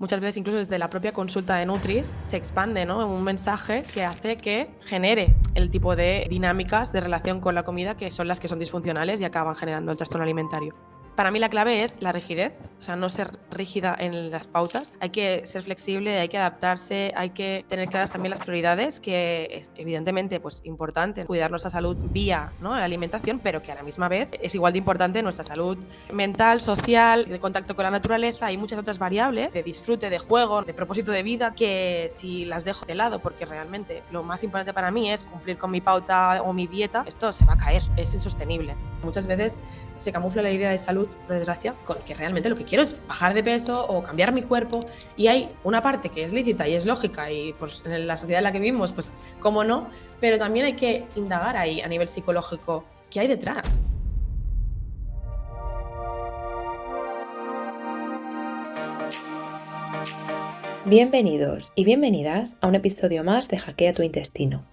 muchas veces incluso desde la propia consulta de Nutris se expande, ¿no?, un mensaje que hace que genere el tipo de dinámicas de relación con la comida que son las que son disfuncionales y acaban generando el trastorno alimentario. Para mí la clave es la rigidez, o sea, no ser rígida en las pautas. Hay que ser flexible, hay que adaptarse, hay que tener claras también las prioridades, que es evidentemente pues importante cuidar nuestra salud vía, ¿no?, la alimentación, pero que a la misma vez es igual de importante nuestra salud mental, social, de contacto con la naturaleza. Hay muchas otras variables de disfrute, de juego, de propósito de vida, que si las dejo de lado, porque realmente lo más importante para mí es cumplir con mi pauta o mi dieta, esto se va a caer, es insostenible. Muchas veces se camufla la idea de salud, por desgracia, con que realmente lo que quiero es bajar de peso o cambiar mi cuerpo, y hay una parte que es lícita y es lógica y pues en la sociedad en la que vivimos, pues cómo no, pero también hay que indagar ahí a nivel psicológico qué hay detrás. Bienvenidos y bienvenidas a un episodio más de Hackea tu Intestino,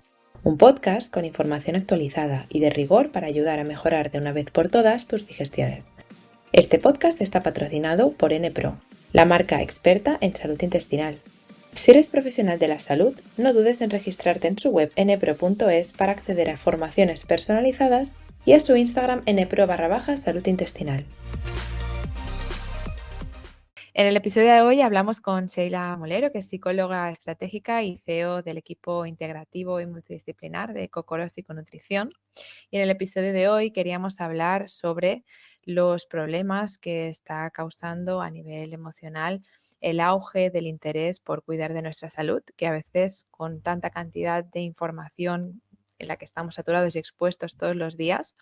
un podcast con información actualizada y de rigor para ayudar a mejorar de una vez por todas tus digestiones. Este podcast está patrocinado por NPRO, la marca experta en salud intestinal. Si eres profesional de la salud, no dudes en registrarte en su web npro.es para acceder a formaciones personalizadas y a su Instagram npro_salud intestinal. En el episodio de hoy hablamos con Sheila Molero, que es psicóloga estratégica y CEO del equipo integrativo y multidisciplinar de Kokoro Psiconutrición. Y en el episodio de hoy queríamos hablar sobre los problemas que está causando a nivel emocional el auge del interés por cuidar de nuestra salud, que a veces con tanta cantidad de información en la que estamos saturados y expuestos todos los días,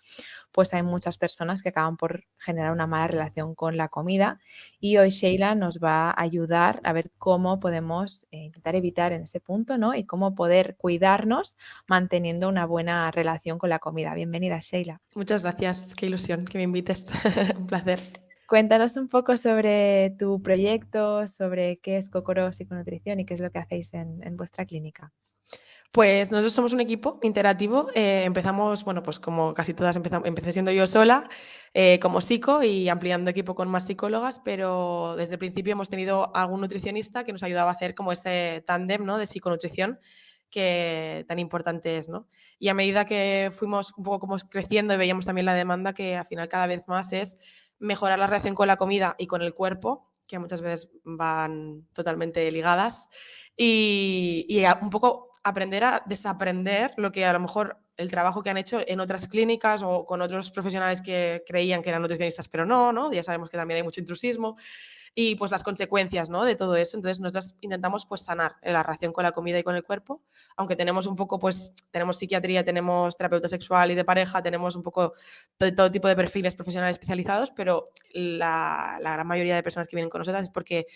pues hay muchas personas que acaban por generar una mala relación con la comida. Y hoy Sheila nos va a ayudar a ver cómo podemos intentar evitar en ese punto, ¿no? Y cómo poder cuidarnos manteniendo una buena relación con la comida. Bienvenida, Sheila. Muchas gracias, qué ilusión que me invites. Un placer. Cuéntanos un poco sobre tu proyecto, sobre qué es Kokoro Psiconutrición y qué es lo que hacéis en vuestra clínica. Pues nosotros somos un equipo interactivo. Empezamos, bueno, pues como casi todas empecé siendo yo sola, como psico y ampliando equipo con más psicólogas, pero desde el principio hemos tenido algún nutricionista que nos ayudaba a hacer como ese tándem, ¿no?, de psiconutrición que tan importante es, ¿no? Y a medida que fuimos un poco como creciendo y veíamos también la demanda, que al final cada vez más es mejorar la relación con la comida y con el cuerpo, que muchas veces van totalmente ligadas, y un poco aprender a desaprender lo que a lo mejor el trabajo que han hecho en otras clínicas o con otros profesionales que creían que eran nutricionistas, pero no, ¿no? Ya sabemos que también hay mucho intrusismo y pues las consecuencias, ¿no?, de todo eso. Entonces nosotros intentamos pues sanar la relación con la comida y con el cuerpo, aunque tenemos un poco, pues tenemos psiquiatría, tenemos terapeuta sexual y de pareja, tenemos un poco todo tipo de perfiles profesionales especializados, pero la gran mayoría de personas que vienen con nosotras es porque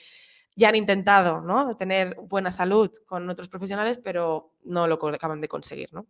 ya han intentado, ¿no?, tener buena salud con otros profesionales, pero no lo acaban de conseguir, ¿no?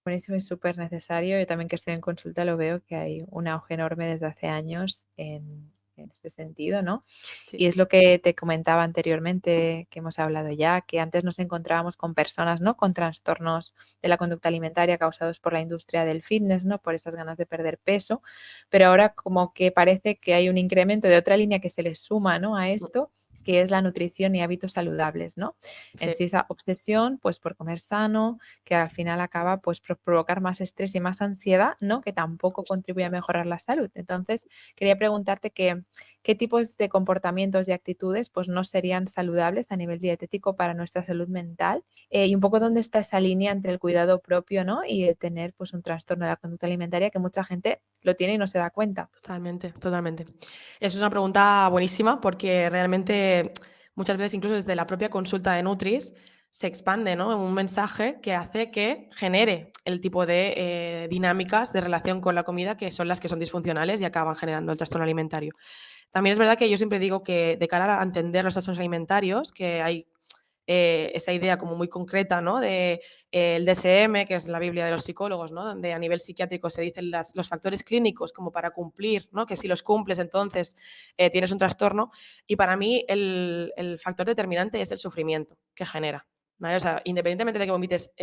Buenísimo y súper necesario. Yo también que estoy en consulta lo veo que hay un auge enorme desde hace años en este sentido, ¿no? Sí. Y es lo que te comentaba anteriormente, que hemos hablado ya, que antes nos encontrábamos con personas, ¿no?, con trastornos de la conducta alimentaria causados por la industria del fitness, ¿no?, por esas ganas de perder peso, pero ahora como que parece que hay un incremento de otra línea que se le suma, ¿no?, a esto, que es la nutrición y hábitos saludables, ¿no? En Sí. sí esa obsesión, pues, por comer sano, que al final acaba, pues, por provocar más estrés y más ansiedad, ¿no?, que tampoco contribuye a mejorar la salud. Entonces, quería preguntarte qué tipos de comportamientos y actitudes, pues, no serían saludables a nivel dietético para nuestra salud mental, y un poco dónde está esa línea entre el cuidado propio, ¿no?, y el tener, pues, un trastorno de la conducta alimentaria que mucha gente lo tiene y no se da cuenta. Totalmente, totalmente. Es una pregunta buenísima porque realmente muchas veces incluso desde la propia consulta de Nutris se expande, ¿no?, un mensaje que hace que genere el tipo de dinámicas de relación con la comida que son las que son disfuncionales y acaban generando el trastorno alimentario. También es verdad que yo siempre digo que de cara a entender los trastornos alimentarios, que hay esa idea como muy concreta, ¿no?, de el DSM, que es la Biblia de los psicólogos, ¿no?, donde a nivel psiquiátrico se dicen los factores clínicos como para cumplir, ¿no?, que si los cumples entonces tienes un trastorno, y para mí el factor determinante es el sufrimiento que genera, ¿vale? O sea, independientemente de que vomites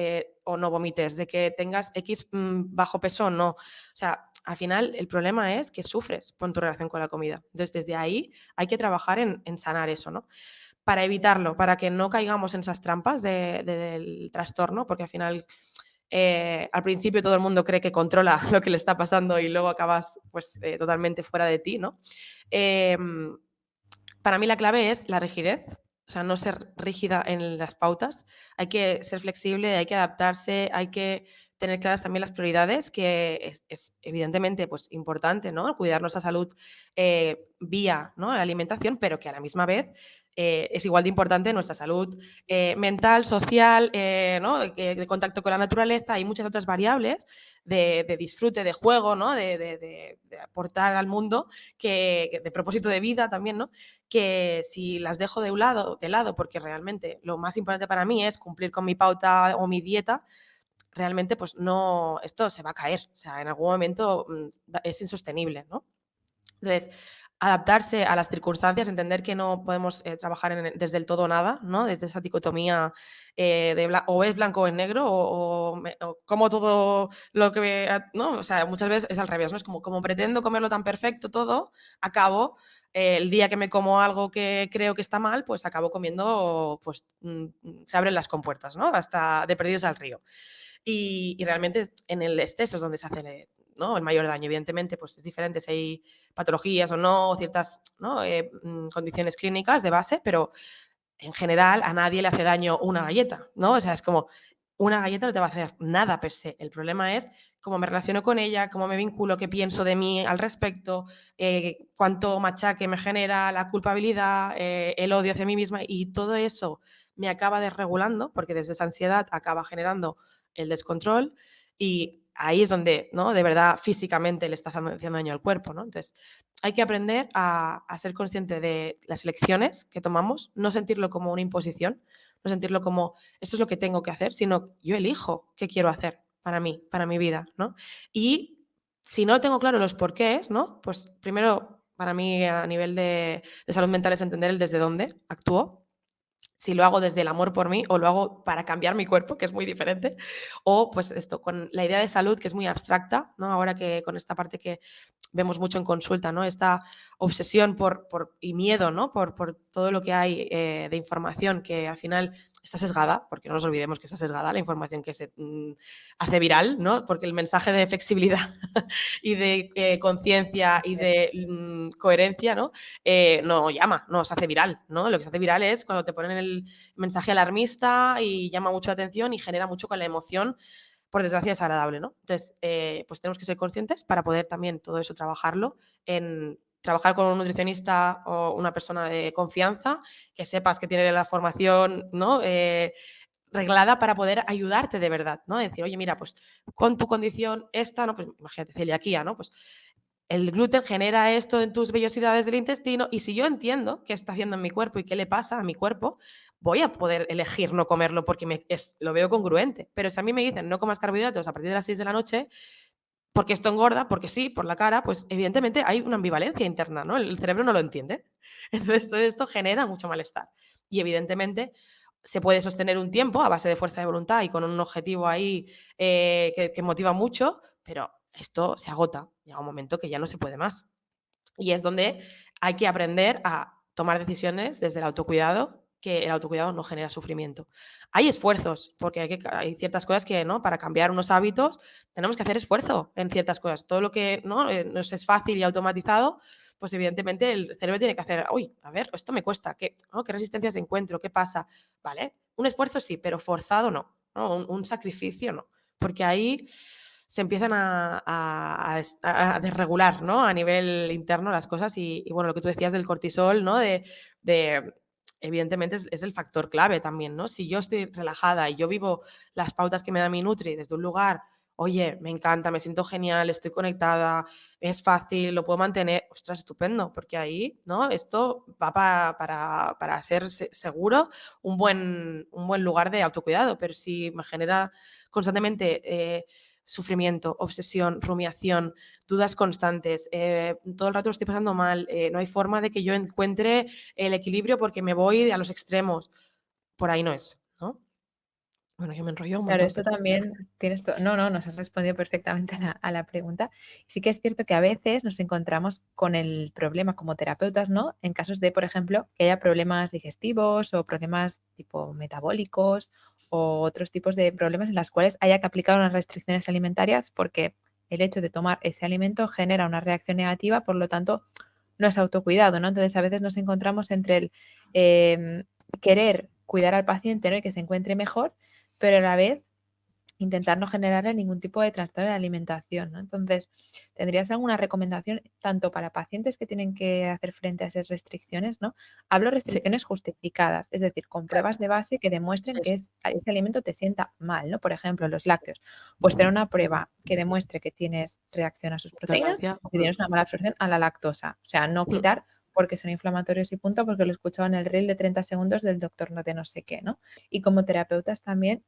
o no vomites, de que tengas X bajo peso o no, o sea, al final el problema es que sufres con tu relación con la comida. Entonces, desde ahí hay que trabajar en sanar eso, ¿no? para evitarlo, para que no caigamos en esas trampas del trastorno, porque al final al principio todo el mundo cree que controla lo que le está pasando y luego acabas pues totalmente fuera de ti, ¿no? Para mí la clave es la rigidez, o sea, no ser rígida en las pautas. Hay que ser flexible, hay que adaptarse, hay que tener claras también las prioridades, que es evidentemente pues, importante, ¿no? Cuidar nuestra salud vía, ¿no? La alimentación, pero que a la misma vez es igual de importante nuestra salud mental, social, ¿no? De contacto con la naturaleza. Hay muchas otras variables de disfrute, de juego, ¿no? De aportar al mundo, de propósito de vida también, ¿no? Que si las dejo de lado, porque realmente lo más importante para mí es cumplir con mi pauta o mi dieta, realmente pues no, esto se va a caer, o sea, en algún momento es insostenible, ¿no? Entonces, adaptarse a las circunstancias, entender que no podemos trabajar desde el todo o nada, ¿no? Desde esa dicotomía o es blanco o es negro o como todo lo que, ¿no? O sea, muchas veces es al revés, ¿no? Es como pretendo comerlo tan perfecto todo, acabo, el día que me como algo que creo que está mal, pues acabo comiendo, pues se abren las compuertas, ¿no? Hasta de perdidos al río. Y realmente en el exceso es donde se hace, ¿no? El mayor daño. Evidentemente, pues es diferente si hay patologías o no, o ciertas, ¿no? Condiciones clínicas de base, pero en general a nadie le hace daño una galleta, ¿no? O sea, es como una galleta no te va a hacer nada per se. El problema es cómo me relaciono con ella, cómo me vinculo, qué pienso de mí al respecto, cuánto machaque me genera la culpabilidad, el odio hacia mí misma, y todo eso me acaba desregulando, porque desde esa ansiedad acaba generando el descontrol, y ahí es donde, ¿no? De verdad físicamente le está haciendo daño al cuerpo, ¿no? Entonces, hay que aprender a ser consciente de las elecciones que tomamos, no sentirlo como una imposición, no sentirlo como esto es lo que tengo que hacer, sino yo elijo qué quiero hacer para mí, para mi vida, ¿no? Y si no tengo claro los porqués, ¿no? Pues primero, para mí, a nivel de salud mental, es entender el desde dónde actúo, si lo hago desde el amor por mí o lo hago para cambiar mi cuerpo, que es muy diferente, o pues esto, con la idea de salud, que es muy abstracta, ¿no? Ahora que con esta parte que vemos mucho en consulta, ¿no? Esta obsesión y miedo, ¿no? Por todo lo que hay de información que al final está sesgada, porque no nos olvidemos que está sesgada la información que se hace viral, ¿no? Porque el mensaje de flexibilidad y de conciencia y de coherencia, ¿no? No llama, no se hace viral, ¿no? Lo que se hace viral es cuando te ponen el mensaje alarmista y llama mucho la atención y genera mucho con la emoción, por desgracia es agradable, ¿no? Entonces, pues tenemos que ser conscientes para poder también todo eso trabajarlo, en trabajar con un nutricionista o una persona de confianza, que sepas que tiene la formación, ¿no? Reglada para poder ayudarte de verdad, ¿no? Decir, oye, mira, pues con tu condición esta, ¿no? Pues imagínate celiaquía, ¿no? Pues el gluten genera esto en tus vellosidades del intestino y si yo entiendo qué está haciendo en mi cuerpo y qué le pasa a mi cuerpo, voy a poder elegir no comerlo porque lo veo congruente. Pero si a mí me dicen no comas carbohidratos a partir de las 6 de la noche, porque esto engorda, porque sí, por la cara, pues evidentemente hay una ambivalencia interna, ¿no? El cerebro no lo entiende. Entonces todo esto genera mucho malestar. Y evidentemente se puede sostener un tiempo a base de fuerza de voluntad y con un objetivo ahí que motiva mucho, pero esto se agota. Llega un momento que ya no se puede más. Y es donde hay que aprender a tomar decisiones desde el autocuidado, que el autocuidado no genera sufrimiento. Hay esfuerzos, porque hay ciertas cosas que, ¿no? Para cambiar unos hábitos tenemos que hacer esfuerzo en ciertas cosas. Todo lo que no nos es fácil y automatizado, pues evidentemente el cerebro tiene que hacer, uy, a ver, esto me cuesta, ¿no? ¿Qué resistencias encuentro? ¿Qué pasa? ¿Vale? Un esfuerzo sí, pero forzado no, ¿no? Un sacrificio no, porque ahí se empiezan a desregular, ¿no? A nivel interno las cosas y bueno, lo que tú decías del cortisol, ¿no? Evidentemente es el factor clave también, ¿no? Si yo estoy relajada y yo vivo las pautas que me da mi Nutri desde un lugar, oye, me encanta, me siento genial, estoy conectada, es fácil, lo puedo mantener, ostras, estupendo, porque ahí, ¿no? Esto va para ser seguro un buen lugar de autocuidado, pero si me genera constantemente sufrimiento, obsesión, rumiación, dudas constantes, todo el rato lo estoy pasando mal, no hay forma de que yo encuentre el equilibrio porque me voy a los extremos. Por ahí no es, ¿no? Bueno, yo me enrollo un Claro, montón, eso pero también tienes no, no, nos has respondido perfectamente a la pregunta. Sí que es cierto que a veces nos encontramos con el problema como terapeutas, ¿no? En casos de, por ejemplo, que haya problemas digestivos o problemas tipo metabólicos o otros tipos de problemas en las cuales haya que aplicar unas restricciones alimentarias porque el hecho de tomar ese alimento genera una reacción negativa, por lo tanto, no es autocuidado, ¿no? Entonces, a veces nos encontramos entre el querer cuidar al paciente, ¿no? Y que se encuentre mejor, pero a la vez intentar no generarle ningún tipo de trastorno de alimentación, ¿no? Entonces, ¿tendrías alguna recomendación tanto para pacientes que tienen que hacer frente a esas restricciones, ¿no? Hablo sí, restricciones justificadas, es decir, con claro, pruebas de base que demuestren que eso es. ese alimento te sienta mal, ¿no? Por ejemplo, los lácteos. Pues tener una prueba que demuestre que tienes reacción a sus proteínas Intolerancia. o que tienes una mala absorción a la lactosa. O sea, no Mm. quitar porque son inflamatorios y punto, porque lo escuchaba en el reel de 30 segundos del doctor no de no sé qué, ¿no? Y como terapeutas también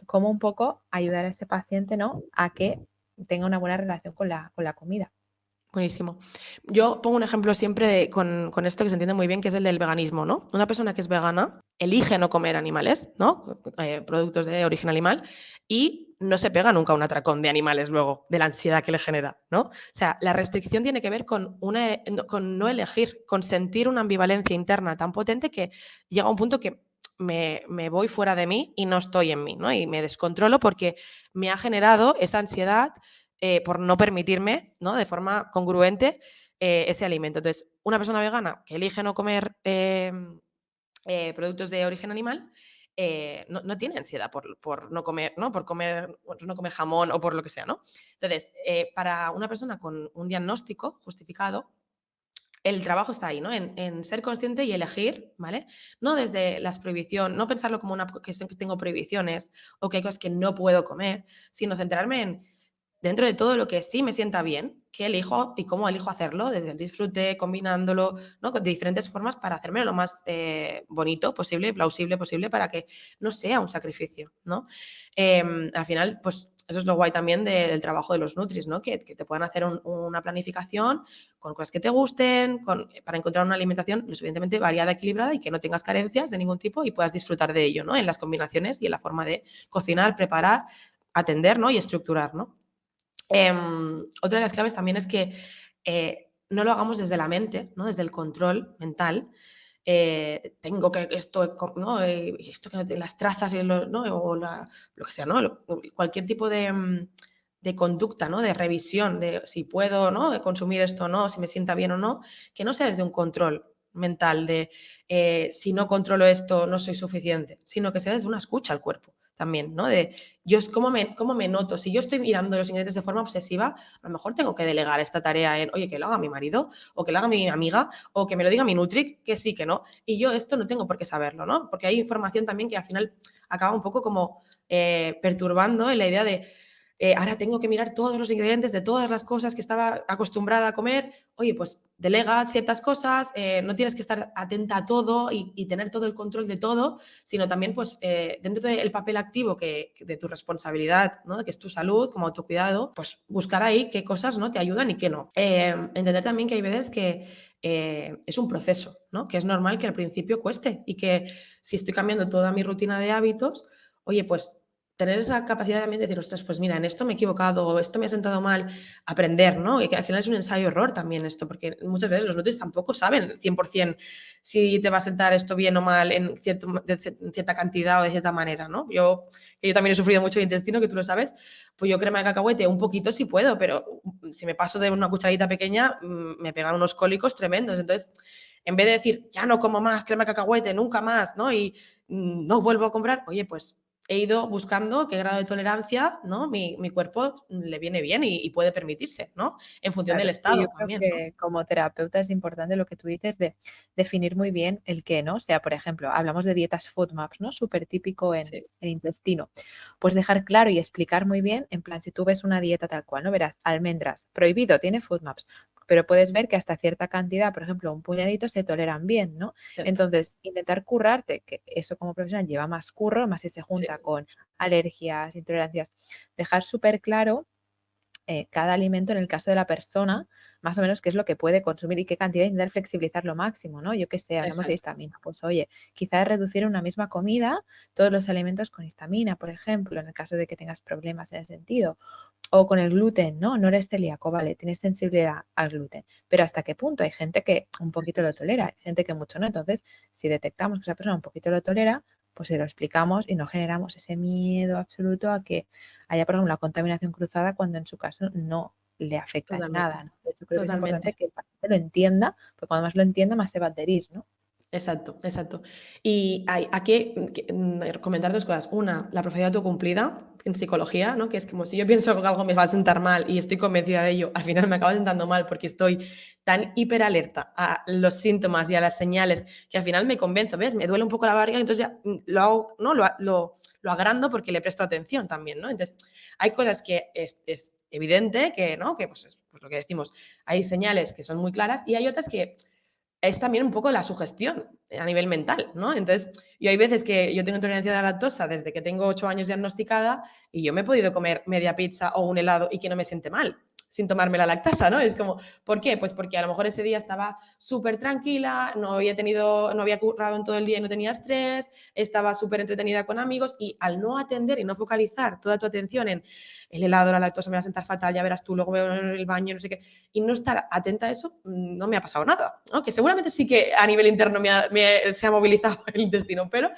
cómo un poco ayudar a ese paciente, ¿no? A que tenga una buena relación con la comida. Buenísimo. Yo pongo un ejemplo siempre con esto que se entiende muy bien, que es el del veganismo, ¿no? Una persona que es vegana elige no comer animales, ¿no? Productos de origen animal y no se pega nunca un atracón de animales luego, de la ansiedad que le genera, ¿no? O sea, la restricción tiene que ver con no elegir, con sentir una ambivalencia interna tan potente que llega a un punto que me voy fuera de mí y no estoy en mí, ¿no? Y me descontrolo porque me ha generado esa ansiedad por no permitirme, ¿no? De forma congruente ese alimento. Entonces, una persona vegana que elige no comer productos de origen animal no tiene ansiedad por no comer, ¿no? Por no comer jamón o por lo que sea, ¿no? Entonces, para una persona con un diagnóstico justificado, el trabajo está ahí, ¿no? En ser consciente y elegir, ¿vale? No desde las prohibiciones, no pensarlo como que tengo prohibiciones o que hay cosas que no puedo comer, sino centrarme en dentro de todo lo que sí me sienta bien, qué elijo y cómo elijo hacerlo, desde el disfrute, combinándolo, ¿no? De diferentes formas para hacerme lo más bonito posible, plausible posible, para que no sea un sacrificio, ¿no? Al final, pues eso es lo guay también del trabajo de los Nutris, ¿no? Que te puedan hacer una planificación con cosas que te gusten, para encontrar una alimentación lo suficientemente variada, equilibrada y que no tengas carencias de ningún tipo y puedas disfrutar de ello, ¿no? En las combinaciones y en la forma de cocinar, preparar, atender, ¿no? Y estructurar, ¿no? Otra de las claves también es que no lo hagamos desde la mente, ¿no? Desde el control mental. Tengo que esto, ¿no? Esto que las trazas y ¿no? O lo que sea, ¿no? Cualquier tipo de conducta, ¿no? De revisión de si puedo, ¿no? De consumir esto o no, si me sienta bien o no, que no sea desde un control mental de si no controlo esto no soy suficiente, sino que sea desde una escucha al cuerpo también, ¿no? De yo cómo me noto. Si yo estoy mirando los ingredientes de forma obsesiva, a lo mejor tengo que delegar esta tarea en, oye, que lo haga mi marido, o que lo haga mi amiga, o que me lo diga mi Nutric, que sí, que no. Y yo esto no tengo por qué saberlo, ¿no? Porque hay información también que al final acaba un poco como perturbando en la idea de ahora tengo que mirar todos los ingredientes de todas las cosas que estaba acostumbrada a comer. Oye, pues delega ciertas cosas, no tienes que estar atenta a todo y tener todo el control de todo, sino también pues dentro del papel activo de tu responsabilidad, ¿no? Que es tu salud, como autocuidado, pues buscar ahí qué cosas no te ayudan y qué no. Entender también que hay veces que es un proceso, ¿no? Que es normal que al principio cueste y que si estoy cambiando toda mi rutina de hábitos, oye, pues tener esa capacidad también de decir, ostras, pues mira, en esto me he equivocado, o esto me ha sentado mal, aprender, ¿no? Y que al final es un ensayo-error también esto, porque muchas veces los nutricionistas tampoco saben 100% si te va a sentar esto bien o mal en cierta cantidad o de cierta manera, ¿no? Que yo también he sufrido mucho de intestino, que tú lo sabes, pues yo crema de cacahuete un poquito sí puedo, pero si me paso de una cucharadita pequeña, me pegan unos cólicos tremendos. Entonces, en vez de decir, ya no como más crema de cacahuete, nunca más, ¿no? Y no vuelvo a comprar, oye, pues he ido buscando qué grado de tolerancia, ¿no? Mi cuerpo le viene bien y puede permitirse, ¿no? En función del Claro, sí, yo estado creo también, ¿no? que como terapeuta es importante lo que tú dices de definir muy bien el qué, ¿no? O sea, por ejemplo, hablamos de dietas FODMAPs, ¿no? Súper típico Sí, en intestino. Pues dejar claro y explicar muy bien, en plan, si tú ves una dieta tal cual, ¿no? Verás, almendras, prohibido, tiene FODMAPs, pero puedes ver que hasta cierta cantidad, por ejemplo, un puñadito se toleran bien, ¿no? cierto. Entonces, intentar currarte, que eso como profesional lleva más curro, más si se Sí, junta con alergias, intolerancias, dejar súper claro cada alimento en el caso de la persona, más o menos qué es lo que puede consumir y qué cantidad, intentar flexibilizar lo máximo, ¿no? Yo qué sé, hablamos de Exacto. histamina, pues oye, quizás reducir en una misma comida todos los alimentos con histamina, por ejemplo, en el caso de que tengas problemas en ese sentido. O con el gluten, ¿no? No eres celíaco, vale, tienes sensibilidad al gluten, pero ¿hasta qué punto? Hay gente que un Eso poquito lo es. tolera, hay gente que mucho no. Entonces, si detectamos que esa persona un poquito lo tolera, pues se lo explicamos y no generamos ese miedo absoluto a que haya, por ejemplo, una contaminación cruzada cuando en su caso no le afecta en Totalmente. nada, ¿no? Entonces, yo creo que es importante Totalmente. que el paciente lo entienda, porque cuando más lo entienda, más se va a adherir, ¿no? Exacto, exacto. Y hay aquí comentar 2 cosas. Una, la profecía autocumplida en psicología, ¿no? Que es como si yo pienso que algo me va a sentar mal y estoy convencida de ello, al final me acaba sentando mal porque estoy tan hiperalerta a los síntomas y a las señales que al final me convenzo, ¿ves? Me duele un poco la barriga, entonces ya lo hago, ¿no? Lo agrando porque le presto atención también, ¿no? Entonces, hay cosas que es evidente que, ¿no? Que pues, es pues lo que decimos, hay señales que son muy claras y hay otras que es también un poco la sugestión a nivel mental, ¿no? Entonces, yo hay veces que yo tengo intolerancia a la lactosa desde que tengo 8 años diagnosticada y yo me he podido comer media pizza o un helado y que no me siente mal sin tomarme la lactaza, ¿no? Es como, ¿por qué? Pues porque a lo mejor ese día estaba súper tranquila, no había currado en todo el día y no tenía estrés, estaba súper entretenida con amigos y al no atender y no focalizar toda tu atención en el helado, la lactosa me va a sentar fatal, ya verás tú, luego veo en el baño, no sé qué, y no estar atenta a eso, no me ha pasado nada. ¿No? Que seguramente sí que a nivel interno se ha movilizado el intestino, pero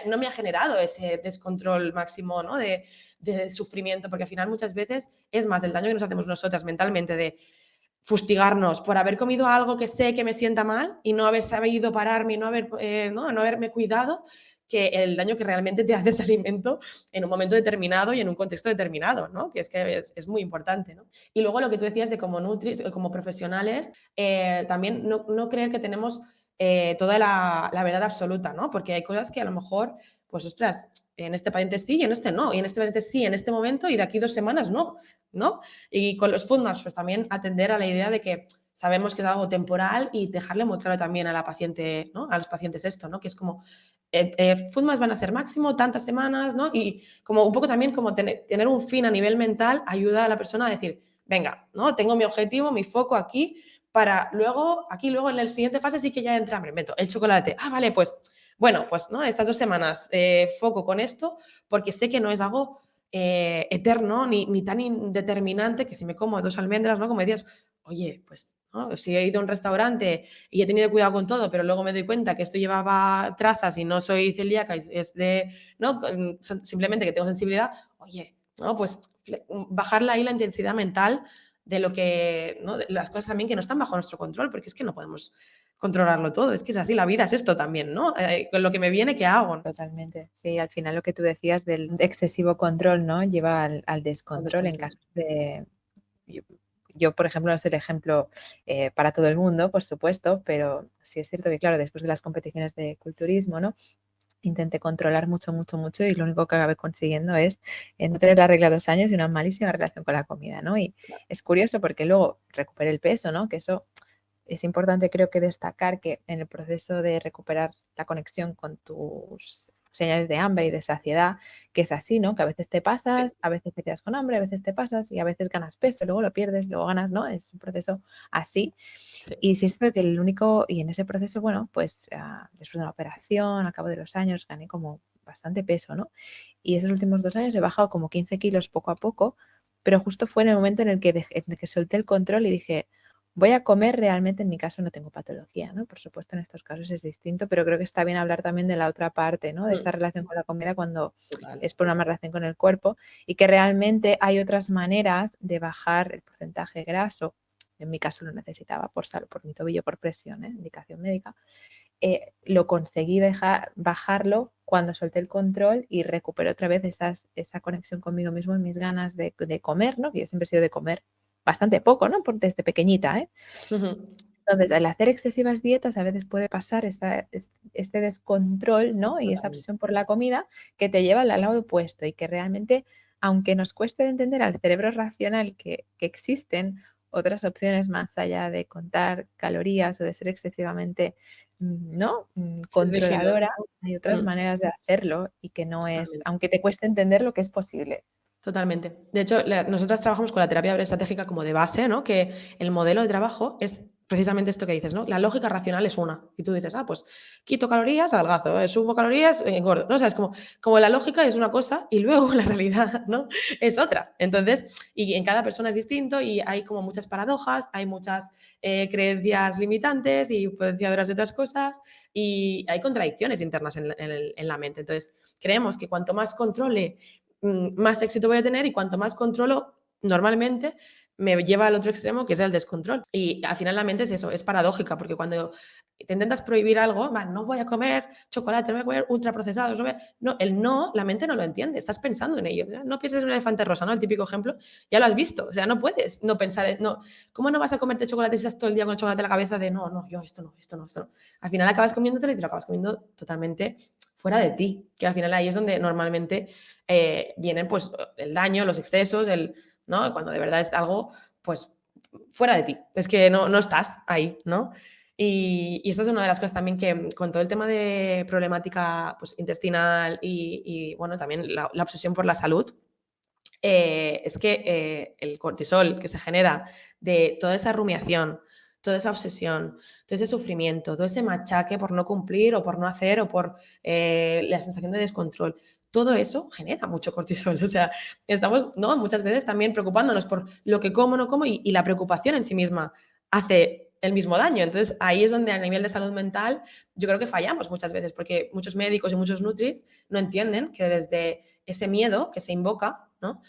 no me ha generado ese descontrol máximo, ¿no? De sufrimiento, porque al final muchas veces es más el daño que nos hacemos nosotras mentalmente de fustigarnos por haber comido algo que sé que me sienta mal y no haber sabido pararme y no haberme cuidado, que el daño que realmente te hace ese alimento en un momento determinado y en un contexto determinado, ¿no? Que es muy importante, ¿no? Y luego lo que tú decías de como nutris, como profesionales, también no creer que tenemos toda la verdad absoluta, ¿no? Porque hay cosas que a lo mejor, pues ostras, en este paciente sí y en este no, y en este paciente sí en este momento y de aquí 2 semanas no, ¿no? Y con los food maps, pues también atender a la idea de que sabemos que es algo temporal y dejarle muy claro también a la paciente, ¿no? A los pacientes esto, ¿no? Que es como, food maps van a ser máximo tantas semanas, ¿no? Y como un poco también como tener un fin a nivel mental ayuda a la persona a decir, venga, ¿no? Tengo mi objetivo, mi foco aquí, para luego, aquí luego en la siguiente fase sí que ya entra, me meto el chocolate. Ah, vale, pues, bueno, pues, ¿no? Estas 2 semanas foco con esto, porque sé que no es algo eterno ni tan indeterminante que si me como 2 almendras, ¿no? Como decías, oye, pues, ¿no? Si he ido a un restaurante y he tenido cuidado con todo, pero luego me doy cuenta que esto llevaba trazas y no soy celíaca, es de, ¿no? Simplemente que tengo sensibilidad, oye, ¿no? Pues bajarle ahí la intensidad mental de lo que, ¿no? De las cosas también que no están bajo nuestro control, porque es que no podemos controlarlo todo, es que es así, la vida es esto también, ¿no? Con lo que me viene, ¿qué hago? Totalmente. Sí, al final lo que tú decías del excesivo control, ¿no? Lleva al Al descontrol en descontrol. casos de... Yo, por ejemplo, no soy el ejemplo para todo el mundo, por supuesto, pero sí es cierto que, claro, después de las competiciones de culturismo, ¿no? Intenté controlar mucho, mucho, mucho y lo único que acabé consiguiendo es no tener la regla 2 años y una malísima relación con la comida, ¿no? Y es curioso porque luego recuperé el peso, ¿no? Que eso es importante, creo que destacar que en el proceso de recuperar la conexión con tus señales de hambre y de saciedad, que es así, ¿no? Que a veces te Sí, pasas, a veces te quedas con hambre, a veces te pasas y a veces ganas peso, luego lo pierdes, luego ganas, ¿no? Es un proceso así. sí. Y sí es cierto que el único, y en ese proceso, bueno, pues después de una operación, al cabo de los años, gané como bastante peso, ¿no? Y esos últimos 2 años he bajado como 15 kilos poco a poco, pero justo fue en el momento en el que, en el que solté el control y dije, voy a comer realmente, en mi caso no tengo patología, ¿no? Por supuesto, en estos casos es distinto, pero creo que está bien hablar también de la otra parte, ¿no? De esa relación con la comida cuando Total. es por una mala relación con el cuerpo y que realmente hay otras maneras de bajar el porcentaje graso. En mi caso lo necesitaba por salud, por mi tobillo, por presión, indicación médica. Lo conseguí bajarlo cuando solté el control y recuperé otra vez esa conexión conmigo mismo, mis ganas de comer, ¿no? Que yo siempre he sido de comer bastante poco, ¿no? Desde pequeñita, ¿eh? Ujú. Entonces, al hacer excesivas dietas, a veces puede pasar este descontrol, ¿no? Y esa Totalmente. obsesión por la comida que te lleva al lado opuesto y que realmente, aunque nos cueste de entender al cerebro racional que existen otras opciones más allá de contar calorías o de ser excesivamente, ¿no? Ser rígidos, Controladora, ¿no? hay otras Mm, maneras de hacerlo y que no es, totalmente. aunque te cueste entender lo que es posible. Totalmente. De hecho, nosotras trabajamos con la terapia estratégica como de base, ¿no? Que el modelo de trabajo es precisamente esto que dices, ¿no? La lógica racional es una. Y tú dices, pues quito calorías, adelgazo, subo calorías, engordo. ¿No? O sea, es como la lógica es una cosa y luego la realidad, ¿no? Es otra. Entonces, y en cada persona es distinto y hay como muchas paradojas, hay muchas creencias limitantes y potenciadoras de otras cosas y hay contradicciones internas en la mente. Entonces, creemos que cuanto más controle más éxito voy a tener y cuanto más controlo, normalmente me lleva al otro extremo, que es el descontrol. Y al final la mente es eso, es paradójica, porque cuando te intentas prohibir algo, no voy a comer chocolate, no voy a comer ultraprocesados, no, el no, la mente no lo entiende, estás pensando en ello. No pienses en un elefante rosa, ¿no? El típico ejemplo, ya lo has visto, o sea, no puedes no pensar en, no, ¿cómo no vas a comerte chocolate si estás todo el día con el chocolate en la cabeza de yo esto no, esto no, esto no? Al final acabas comiéndotelo y te lo acabas comiendo totalmente fuera de ti, que al final ahí es donde normalmente vienen pues el daño, los excesos, ¿no? Cuando de verdad es algo pues fuera de ti, es que no estás ahí, ¿no? Y esta es una de las cosas también que con todo el tema de problemática pues, intestinal y bueno, también la obsesión por la salud, es que el cortisol que se genera de toda esa rumiación, toda esa obsesión, todo ese sufrimiento, todo ese machaque por no cumplir o por no hacer o por la sensación de descontrol, todo eso genera mucho cortisol. O sea, estamos ¿no? muchas veces también preocupándonos por lo que como, no como y la preocupación en sí misma hace el mismo daño. Entonces, ahí es donde a nivel de salud mental yo creo que fallamos muchas veces porque muchos médicos y muchos nutris no entienden que desde ese miedo que se invoca, ¿no?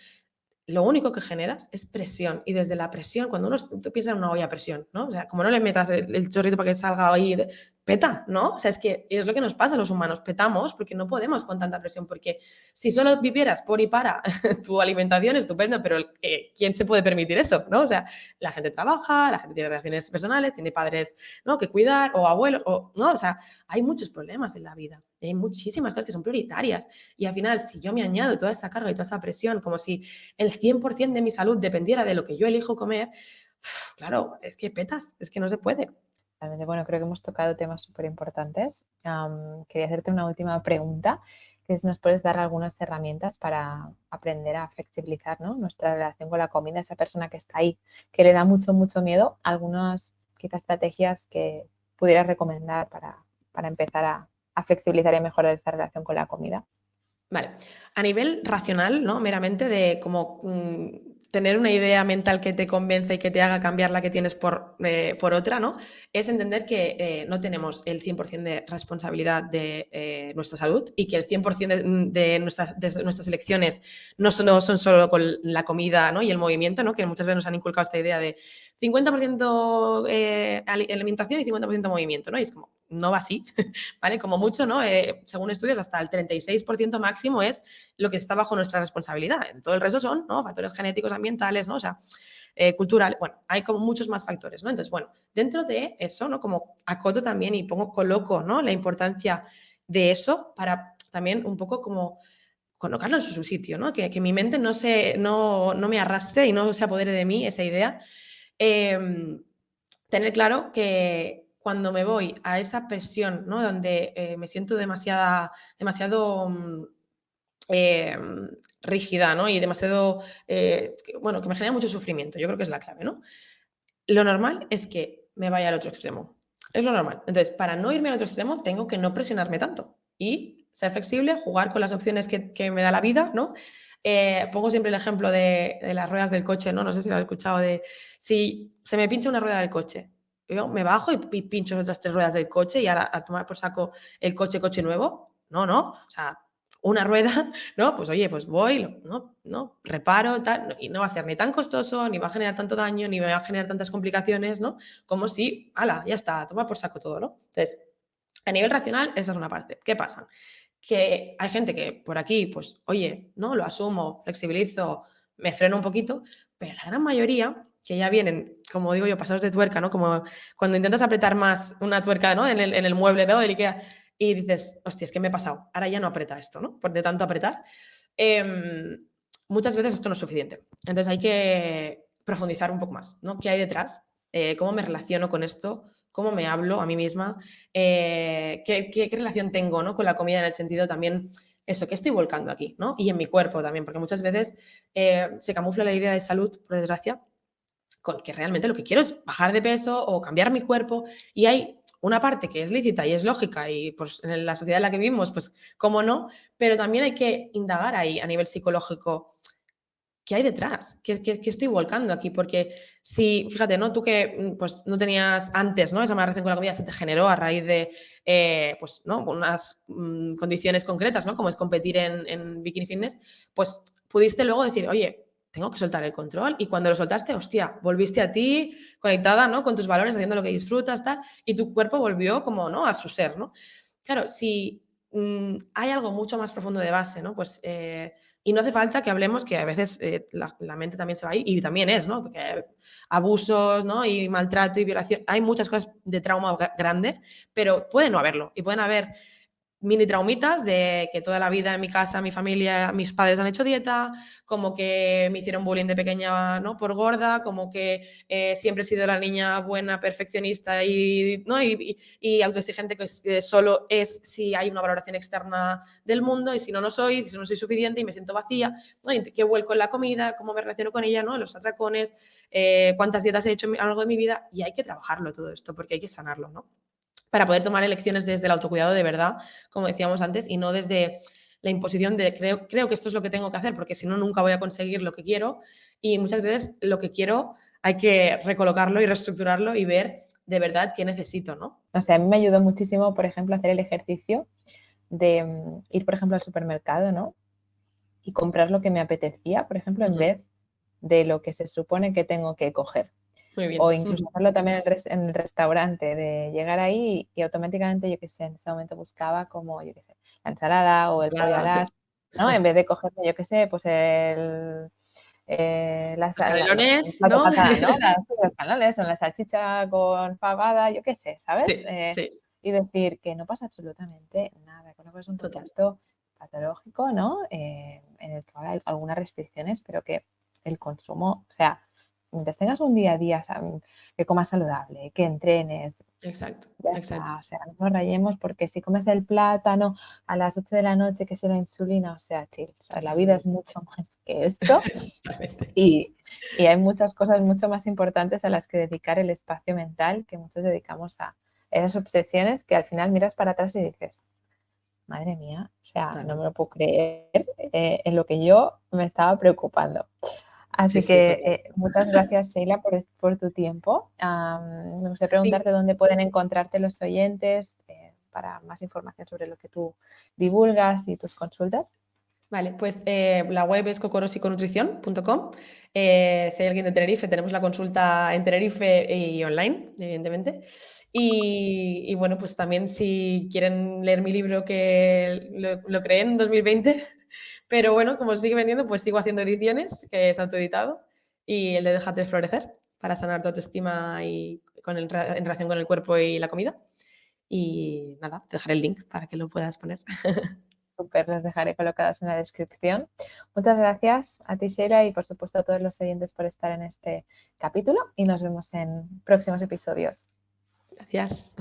Lo único que generas es presión. Y desde la presión, cuando tú piensas en una olla a presión, ¿no? O sea, como no le metas el chorrito para que salga ahí, peta, ¿no? O sea, es que es lo que nos pasa a los humanos, petamos porque no podemos con tanta presión, porque si solo vivieras por y para tu alimentación, estupendo, pero ¿quién se puede permitir eso, no? O sea, la gente trabaja, la gente tiene relaciones personales, tiene padres, ¿no? que cuidar, o abuelos, ¿no? O sea, hay muchos problemas en la vida, hay muchísimas cosas que son prioritarias, y al final, si yo me añado toda esa carga y toda esa presión, como si el 100% de mi salud dependiera de lo que yo elijo comer, claro, es que petas, es que no se puede. Bueno, creo que hemos tocado temas súper importantes. Quería hacerte una última pregunta, que es si nos puedes dar algunas herramientas para aprender a flexibilizar, ¿no? nuestra relación con la comida, esa persona que está ahí, que le da mucho, mucho miedo, algunas quizás estrategias que pudieras recomendar para empezar a flexibilizar y mejorar esta relación con la comida. Vale. A nivel racional, ¿no? Meramente de como tener una idea mental que te convence y que te haga cambiar la que tienes por otra, ¿no? Es entender que no tenemos el 100% de responsabilidad de nuestra salud y que el 100% de nuestras elecciones no son solo con la comida, ¿no? y el movimiento, ¿no? Que muchas veces nos han inculcado esta idea de 50% alimentación y 50% movimiento, ¿no? Y es como, no va así, ¿vale? Como mucho, ¿no? Según estudios, hasta el 36% máximo es lo que está bajo nuestra responsabilidad. Todo el resto son, ¿no? factores genéticos, ambientales, ¿no? O sea, cultural. Bueno, hay como muchos más factores, ¿no? Entonces, bueno, dentro de eso, ¿no? Como acoto también y coloco, ¿no? La importancia de eso para también un poco como colocarlo en su sitio, ¿no? Que mi mente no me arrastre y no se apodere de mí esa idea. Tener claro que cuando me voy a esa presión, ¿no? donde me siento demasiado eh, rígida, ¿no? y demasiado, bueno, que me genera mucho sufrimiento, yo creo que es la clave, ¿no? Lo normal es que me vaya al otro extremo. Es lo normal. Entonces, para no irme al otro extremo, tengo que no presionarme tanto y ser flexible, jugar con las opciones que me da la vida, ¿no? Pongo siempre el ejemplo de las ruedas del coche, ¿no? No sé si lo has escuchado, de si se me pincha una rueda del coche, yo me bajo y pincho otras 3 ruedas del coche y ahora a tomar por saco el coche nuevo. No. O sea, una rueda, ¿no? Pues oye, pues voy, ¿no? reparo, tal, y no va a ser ni tan costoso, ni va a generar tanto daño, ni me va a generar tantas complicaciones, ¿no? Como si, ala, ya está, toma por saco todo, ¿no? Entonces, a nivel racional, esa es una parte. ¿Qué pasa? Que hay gente que por aquí, pues, oye, no, lo asumo, flexibilizo, me freno un poquito, pero la gran mayoría que ya vienen, como digo yo, pasados de tuerca, ¿no? Como cuando intentas apretar más una tuerca, ¿no? En el mueble, ¿no? Del IKEA y dices, hostia, es que me he pasado, ahora ya no aprieta esto, ¿no? Por de tanto apretar. Muchas veces esto no es suficiente. Entonces hay que profundizar un poco más, ¿no? ¿Qué hay detrás? ¿Cómo me relaciono con esto? ¿Cómo me hablo a mí misma? ¿Qué relación tengo, ¿no? con la comida en el sentido también eso, ¿qué estoy volcando aquí? ¿No? Y en mi cuerpo también, porque muchas veces se camufla la idea de salud, por desgracia, con que realmente lo que quiero es bajar de peso o cambiar mi cuerpo, y hay una parte que es lícita y es lógica y pues en la sociedad en la que vivimos, pues cómo no, pero también hay que indagar ahí a nivel psicológico. ¿Qué hay detrás? ¿Qué estoy volcando aquí? Porque si, fíjate, ¿no? Tú que pues, no tenías antes, ¿no? Esa mala relación con la comida se te generó a raíz de, pues, ¿no? Unas condiciones concretas, ¿no? Como es competir en Bikini Fitness, pues pudiste luego decir, oye, tengo que soltar el control. Y cuando lo soltaste, hostia, volviste a ti, conectada, ¿no? Con tus valores, haciendo lo que disfrutas, tal, y tu cuerpo volvió como, ¿no? A su ser, ¿no? Claro, si hay algo mucho más profundo de base, ¿no? Pues y no hace falta que hablemos que a veces la mente también se va ahí y también es, ¿no? Porque abusos, ¿no? Y maltrato y violación, hay muchas cosas de trauma grande, pero puede no haberlo y pueden haber mini traumitas de que toda la vida en mi casa, mi familia, mis padres han hecho dieta, como que me hicieron bullying de pequeña, ¿no? Por gorda, como que siempre he sido la niña buena, perfeccionista y, ¿no? y autoexigente, que solo es si hay una valoración externa del mundo, y si no, no soy, si no soy suficiente y me siento vacía, ¿no? Y qué vuelco en la comida, cómo me relaciono con ella, ¿no? Los atracones, cuántas dietas he hecho a lo largo de mi vida, y hay que trabajarlo todo esto porque hay que sanarlo, ¿no? Para poder tomar elecciones desde el autocuidado de verdad, como decíamos antes, y no desde la imposición de creo que esto es lo que tengo que hacer, porque si no, nunca voy a conseguir lo que quiero. Y muchas veces lo que quiero hay que recolocarlo y reestructurarlo y ver de verdad qué necesito, ¿no? O sea, a mí me ayudó muchísimo, por ejemplo, hacer el ejercicio de ir, por ejemplo, al supermercado, ¿no? Y comprar lo que me apetecía, por ejemplo, en vez de lo que se supone que tengo que coger. Muy bien. O incluso hacerlo también en el restaurante, de llegar ahí y automáticamente, yo qué sé, en ese momento buscaba como, yo qué sé, la ensalada o el pollo Claro, alas, sí. ¿no? En vez de cogerme, yo qué sé, pues Los canelones, plato ¿no? catalán, ¿no? Las canales o la salchicha con fabada, yo qué sé, ¿sabes? Sí, sí, Y decir que no pasa absolutamente nada, que no es un total. contexto patológico, ¿no? En el que ahora hay algunas restricciones, pero que el consumo, o sea, mientras tengas un día a día, que comas saludable, que entrenes, Exacto, ya exacto. está, o sea, no nos rayemos porque si comes el plátano a las 8 de la noche, que es la insulina, o sea, chill, o sea, la vida es Totalmente. mucho más que esto Totalmente. y hay muchas cosas mucho más importantes a las que dedicar el espacio mental que muchos dedicamos a esas obsesiones que al final miras para atrás y dices, madre mía, o sea, no me Totalmente. lo puedo creer en lo que yo me estaba preocupando. Sí, Así sí, que total. muchas gracias, Sheila, por tu tiempo. Me gustaría preguntarte Sí. dónde pueden encontrarte los oyentes para más información sobre lo que tú divulgas y tus consultas. Vale, pues la web es cocorosiconutrición.com. Si hay alguien de Tenerife, tenemos la consulta en Tenerife y online, evidentemente. Y bueno, pues también si quieren leer mi libro, que lo creé en 2020, pero bueno, como sigue vendiendo, pues sigo haciendo ediciones, que es autoeditado, y el de Déjate florecer, para sanar tu autoestima y en relación con el cuerpo y la comida. Y nada, te dejaré el link para que lo puedas poner. Súper, los dejaré colocados en la descripción. Muchas gracias a ti, Sheila, y por supuesto a todos los oyentes por estar en este capítulo y nos vemos en próximos episodios. Gracias.